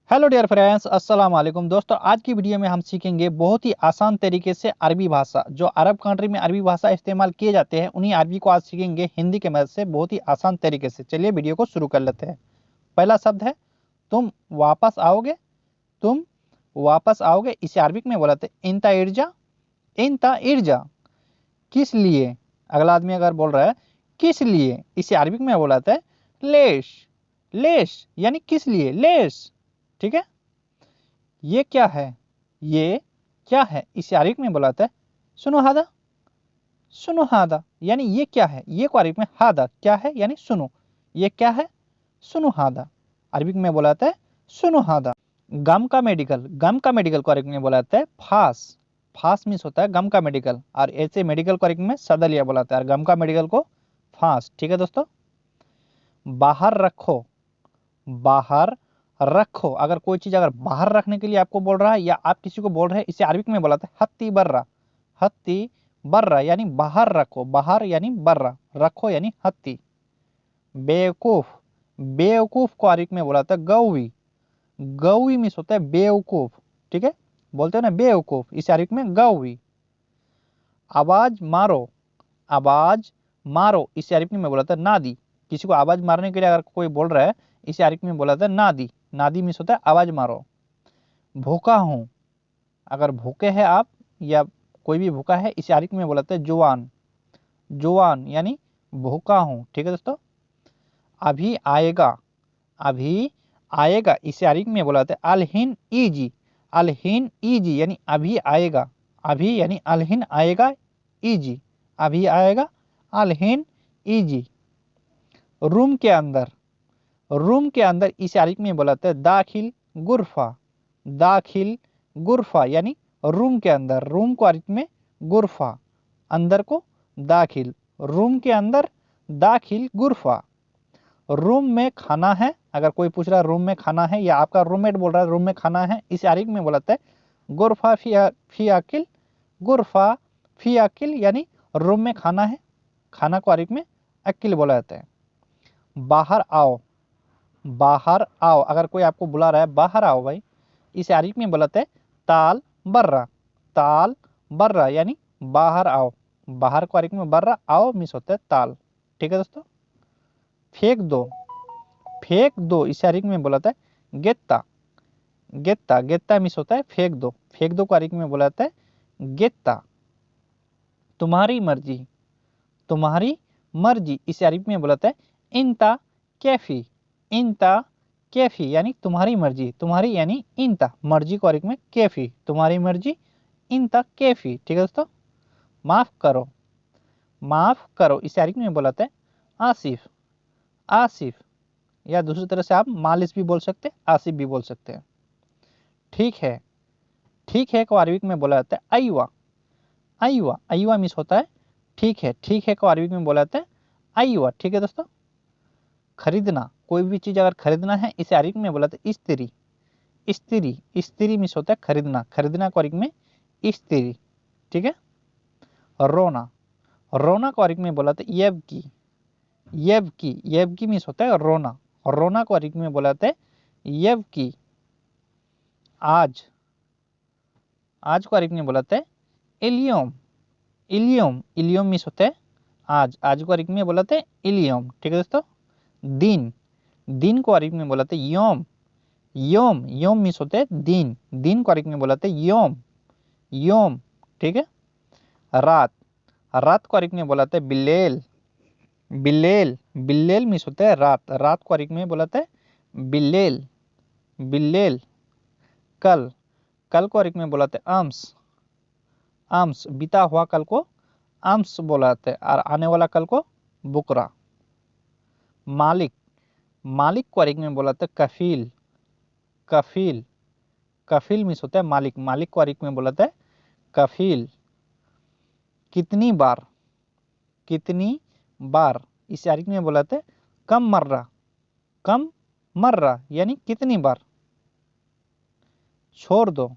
Hello dear friends, अस्सलाम वालेकुम दोस्तों। आज की वीडियो में हम सीखेंगे बहुत ही आसान तरीके से अरबी भाषा। जो अरब कंट्री में अरबी भाषा इस्तेमाल किए जाते हैं उन्हीं अरबी को आज सीखेंगे हिंदी के मदद से बहुत ही आसान तरीके से। चलिए वीडियो को शुरू कर लेते हैं। पहला शब्द है तुम वापस आओगे। तुम वापस आओगे इसे अरबिक में बोलाते हैं इंता इर्जा। इंता इर्जा किस लिए। अगला आदमी अगर बोल रहा है किस लिए, इसे अरबिक में बोलाते हैं लेश। लेश यानी किस लिए, लेश। ठीक है। ये क्या है, ये क्या है, इसे अरबिक में बुलाता है सुनो हादा। सुनो हादा यानी ये क्या है, ये को अरबिक में हादा क्या है यानी सुनो। ये क्या है, सुनो हादा। अरबिक में बुलाता है सुनो हादा। गम का मेडिकल, गम का मेडिकल को अरबिक में बुलाता है फास। फास मीन्स होता है गम का मेडिकल, और ऐसे मेडिकल को अरबिक में सदलिया बुलाता है, और गम का मेडिकल को फास। ठीक है दोस्तों। बाहर रखो, बाहर रखो। अगर कोई चीज अगर बाहर रखने के लिए आपको बोल रहा है या आप किसी को बोल रहे हैं, इसे अरबिक में बोलाते हैं हत्ती बर्रा। हत्ती बर्रा यानी बाहर रखो, बाहर यानी बर्रा, रखो यानी हत्ती। बेवकूफ, बेवकूफ को अरबिक में बोलाता है गौवी। गौवी मीन्स होता है बेवकूफ। ठीक है, बोलते हो ना बेवकूफ, इसे अरबिक में गौवी। आवाज मारो, आवाज मारो, इसे अरबिक में बोलाता है नादी। किसी को आवाज मारने के लिए अगर कोई बोल रहा है, इसे अरबिक में बोलाता है नादी। नादी मीन्स होता है आवाज मारो। भूखा हूं, अगर भूखे हैं आप या कोई भी भूखा है, इसे अरबिक में बोलाते हैं जुवान। जुवान यानी भूखा हूं। ठीक है दोस्तों। अभी आएगा, अभी आएगा, इसे अरबिक में बोलाते हैं अलहिन ईजी। अलहिन ईजी यानी अभी आएगा। अभी यानी अलहिन आएगा, ईजी अभी आएगा, अलहिन ईजी। रूम के अंदर, रूम के अंदर, इसे अरबिक में बोलाते हैं दाखिल गुरफा। दाखिल गुरफा यानी रूम के अंदर। रूम को अरबिक में गुरफा, अंदर को दाखिल। रूम के अंदर दाखिल गुरफा। रूम में खाना है, अगर कोई पूछ रहा है रूम में खाना है, या आपका रूममेट बोल रहा है रूम में खाना है, इसे अरबिक में बोलाते हैं गुरफा फी अकिल। गुरफा फी अकिल यानी रूम में खाना है, खाना को अरबिक में अकिल बोला जाता है। बाहर आओ, बाहर आओ, अगर कोई आपको बुला रहा है बाहर आओ भाई, इसे अरबिक में बोलते हैं ताल बर्रा। ताल बर्रा यानी बाहर आओ। बाहर को अरबिक में बर्रा, आओ मिस होता है ताल। ठीक है दोस्तों। फेंक दो, फेंक दो, इसे अरबिक में बोलाता है गेत्ता। गेत्ता, गेत्ता मिस होता है फेंक दो। फेंक दो को अरबिक में बोलाता है गेत्ता। तुम्हारी मर्जी, तुम्हारी मर्जी, इसे अरबिक में बोलाता है इंता कैफी। इंता कैफी यानी तुम्हारी मर्जी। तुम्हारी यानी इंता, मर्जी को अरबिक में कैफी, तुम्हारी मर्जी इंता कैफी। ठीक है दोस्तों। माफ करो, माफ करो, इसे अरबिक में बोलाते हैं आसिफ। आसिफ, या दूसरी तरह से आप मालिश भी बोल सकते हैं, आसिफ भी बोल सकते हैं। ठीक है, ठीक है को अरबिक में बोला जाता है अयवा। अयवा, अयवा मिस होता है ठीक है। ठीक है को अरबिक में बोला जाता है अयवा। ठीक है दोस्तों। खरीदना, कोई भी चीज अगर खरीदना है, इसे अरबिक में बोला जाता है इस्त्री। इस्त्री, इस्त्री मिस होता है खरीदना। खरीदना को अरबिक में इस्त्री। ठीक है। रोना, रोना को अरबिक में बोला जाता है यबकी। यबकी, यबकी मिस होता है रोना। रोना को अरबिक में बोला जाता है यबकी। आज, आज को अरबिक में बोला जाता है इलियम। इलियम, इलियम मिस होता है आज। आज को अरबिक में बोला जाता है इलियम। ठीक है दोस्तों। दिन, दिन को अरबिक में बोला जाता है योम। योम, योम मिस होता है दिन। दिन को अरबिक में बोला जाता है योम। योम। ठीक है। रात, रात को अरबिक में बोला जाता है बिल्लेल। बिल्लेल, बिल्लेल मिस होता है रात। रात को अरबिक में बोला जाता है बिल्लेल। बिल्लेल। कल, कल को अरबिक में बोला जाता है अम्स। अम्स, बीता हुआ कल को अम्स बोला जाता है, और आने वाला कल को बुकरा। मालिक, मालिक को अरबिक में बोला जाता है कफील। कफील, कफील मिस होता है मालिक। मालिक को अरबिक में बोला जाता है कफील। कितनी बार, कितनी बार, इसे अरबिक में बोला जाता है कम मर्रा। कम मर्रा यानी कितनी बार। छोड़ दो,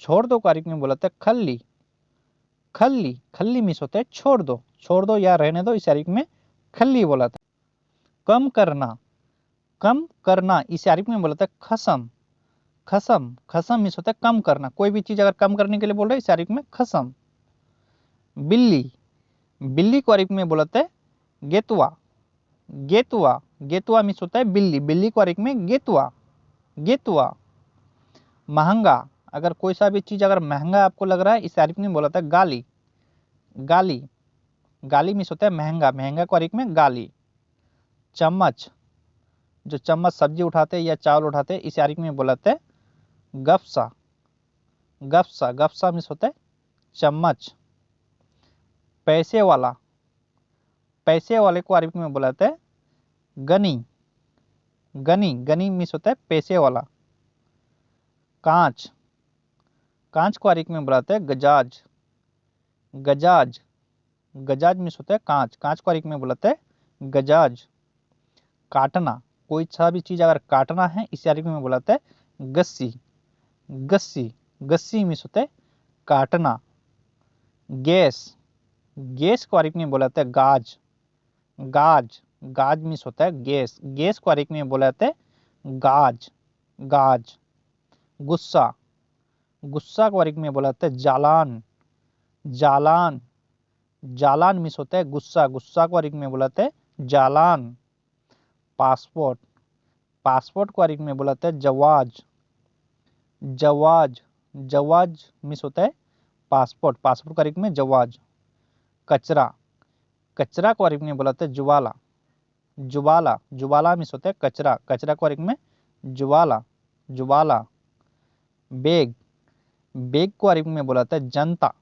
छोड़ दो को अरबिक में बोला जाता है खल्ली। खल्ली, खल्ली मिस होता है छोड़ दो। छोड़ दो या रहने दो, इसे अरबिक में खल्ली बोला था। कम करना, कम करना, इसे अरबिक में बोला था खसम। खसम, खसम मीन्स होता है कम करना, कोई भी चीज अगर कम करने के लिए बोल रहे हैं इस तारीख में खसम। बिल्ली, बिल्ली को अरबी में बोलते हैं गेतुआ, गेतुआ, गेतुआ मीन्स होता है बिल्ली, बिल्ली को अरबी में गेतुआ, गेतुआ। महंगा, अगर कोई सा भी चीज अगर महंगा आपको लग रहा है इस अरबी में बोला था गाली, गाली, गाली मीन्स होता है महंगा, महंगा को अरबी में गाली। चम्मच, जो चम्मच सब्जी उठाते हैं या चावल उठाते हैं इस अरबी में बोलाते हैं गफसा, गफसा, गफसा मीन्स होता है चम्मच। पैसे वाला, पैसे वाले को अरबी में बुलाते हैं गनी, गनी, गनी मीन्स होता है पैसे वाला। कांच, कांच को अरबी में बुलाते हैं गजाज, गजाज, गजाज मीन्स होता है कांच, कांच को अरबी में बुलाते हैं गजाज। काटना, कोई सा भी चीज अगर काटना है इस अरबी में बुलाते हैं गस्सी, गस्सी, गस्सी मीन्स होता है काटना। गैस, गैस को अरबी में बुलाते हैं गाज, गाज, गाज मीन्स होता है गैस, गैस को अरबी में बुलाते हैं गाज, गाज। गुस्सा, गुस्सा को अरबी में बुलाते हैं जालान, जालान, जालान मीन्स होता है गुस्सा, गुस्सा को अरबी में बुलाते हैं जालान। पासपोर्ट, पासपोर्ट को अरबी में बुलाते हैं जवाज, जवाज, जवाज मीन्स होता है पासपोर्ट, पासपोर्ट को अरबी में जवाज। कचरा, कचरा को अरबी में बुलाते हैं जुबाला, जुबाला, जुबाला मीन्स होता है कचरा, कचरा को अरबी में जुबाला, जुबाला। बेग, बेग को अरबी में बुलाते हैं जनता,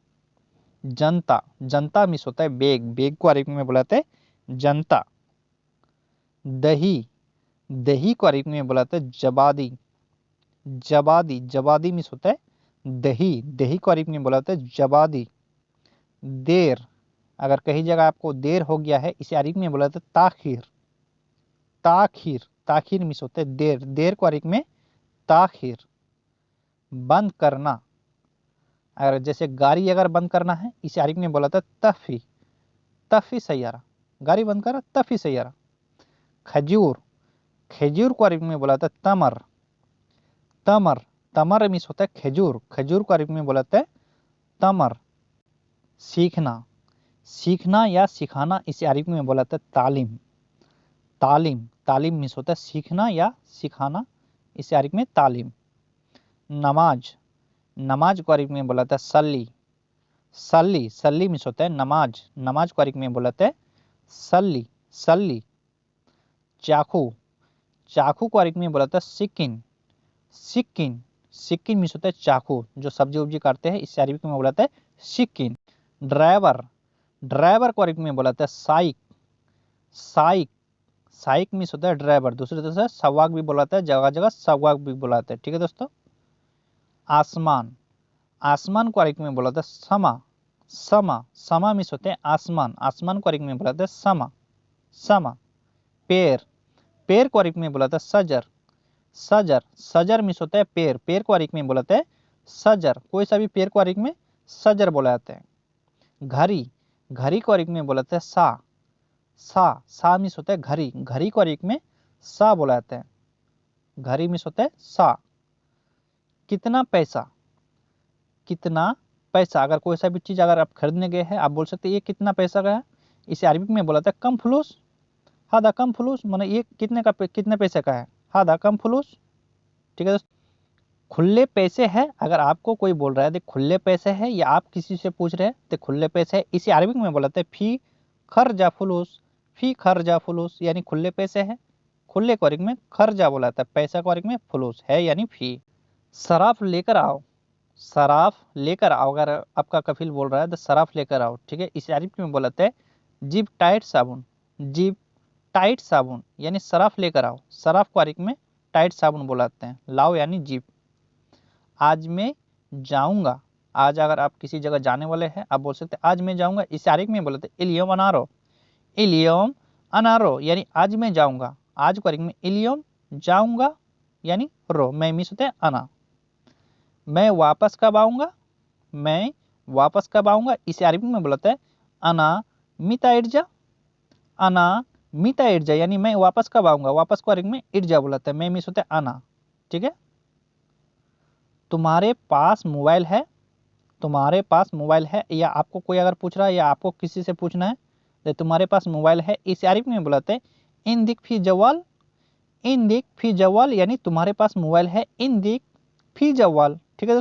जनता, जनता मीन्स होता है बेग, बेग को अरबी में बुलाते हैं जनता। दही, दही को अरबी में बुलाते हैं जबादी, जबादी, जबादी मीन्स होता है दही, दही को अरबी में बुलाते हैं जबादी। देर, अगर कहीं जगह आपको देर हो गया है इसे अरबी में बुलाते हैं ताखीर, ताखीर, ताखीर मीन्स होता है देर, देर को अरबी में ताखीर। बंद करना, अगर जैसे गाड़ी अगर बंद करना है इसे अरबी में बोला था तफी, तफी सैयारा, गाड़ी बंद करा तफी सैयारा। खजूर, खजूर को अरबी में बोला था तमर, तमर, तमर मीन्स होता है खजूर, खजूर को अरबी में बोलाते हैं तमर। सीखना, सीखना या सिखाना इसे अरबी में बोला था तालीम, तालीम, तालीम मीन्स होता है सीखना या सिखाना, इसे अरबी में तालीम। नमाज, नमाज को अरबी में बोला था सल्ली, सल्ली, सल्ली मीन्स होता है नमाज, नमाज को अरबी में बोलाते हैं सल्ली, सल्ली। चाकू, चाकू को अरबी में बोलाता है सिक्किन, सिक्किन, सिक्किन मीन्स होता है चाकू, जो सब्जी उब्जी काटते हैं इसे अरबी में बोलाता है सिक्किन। ड्राइवर, ड्राइवर को अरबी में बोलाता है साइक, साइक, साइक मीन्स होता है ड्राइवर, दूसरी तरह से सवाक भी बोलाता है, जगह जगह सवाक भी बोलाते हैं, ठीक है दोस्तों। आसमान, आसमान को अरबी में बोलाता है समा, समा, समा मीन्स होते हैं आसमान, आसमान को अरबी में बोलाते हैं समा, समा। पेड़, पेड़ को अरबी में बोलाता है सजर, सजर, सजर मीन्स होता है पेड़, पेड़ को अरबी में बोलाते हैं सजर, कोई सा भी पेड़ को अरबी में सजर बोला जाता है। घड़ी, घड़ी को अरबी में बोलाते हैं सा, सा, सा मीन्स होता है घड़ी, घड़ी को अरबी में सा बोला जाता है, घड़ी मीन्स होता है सा। कितना पैसा, कितना पैसा, अगर कोई सा भी चीज अगर आप खरीदने गए हैं आप बोल सकते हैं ये कितना पैसा का है, इसे अरबी में बोला था कम फुलूस, हादा कम फुलूस, माने ये कितने का, कितने पैसे का है, हादा कम फुलूस, ठीक है दोस्तों। खुले पैसे है, अगर आपको कोई बोल रहा है देख खुले पैसे है या आप किसी से पूछ रहे हैं तो खुले पैसे है, इसे अरबी में बोलाते हैं फी खर्जा फुलूस, फी खर्जा फुलूस, यानी खुले पैसे है, खुले को अरबी में खर्जा बोलाता है, पैसा को अरबी में फुलूस है यानी फी। शराफ लेकर आओ, शराफ लेकर आओ, अगर आपका कफिल बोल रहा है तो शराफ लेकर आओ, ठीक है, इसे अरबी में बोलाते हैं जीप टाइट साबुन, जीप टाइट साबुन, यानी शराफ लेकर आओ, शराफ को अरबी में टाइट साबुन बोलाते हैं, लाओ यानी जीप। आज मैं जाऊंगा, आज अगर आप किसी जगह जाने वाले हैं आप बोल सकते हैं आज मैं जाऊंगा, इसे अरबी में बोलते हैं इलियम अनारो, इलियम अनारो, यानी आज मैं जाऊंगा, आज को अरबी में इलियम, जाऊंगा यानी रो, मैं मीन्स होते हैं अना। मैं वापस कब आऊंगा, मैं वापस कब आऊंगा, इसे अरबी में बोलते हैं अना मिता इर्जा, अना मिता इर्जा, यानी मैं वापस कब आऊंगा, वापस को अरबी में इर्जा बोलाते हैं, मैं मीन्स होते हैं अना, ठीक है। तुम्हारे पास मोबाइल है, तुम्हारे पास मोबाइल है, या आपको कोई अगर पूछ रहा है या आपको किसी से पूछना है तो तुम्हारे पास मोबाइल है, इस अरबी में बुलाते हैं इन दिक फी जवाल, इन दिक फी जवाल, यानी तुम्हारे पास मोबाइल है इन दिक फी जवाल। ठीक है दोस्तों,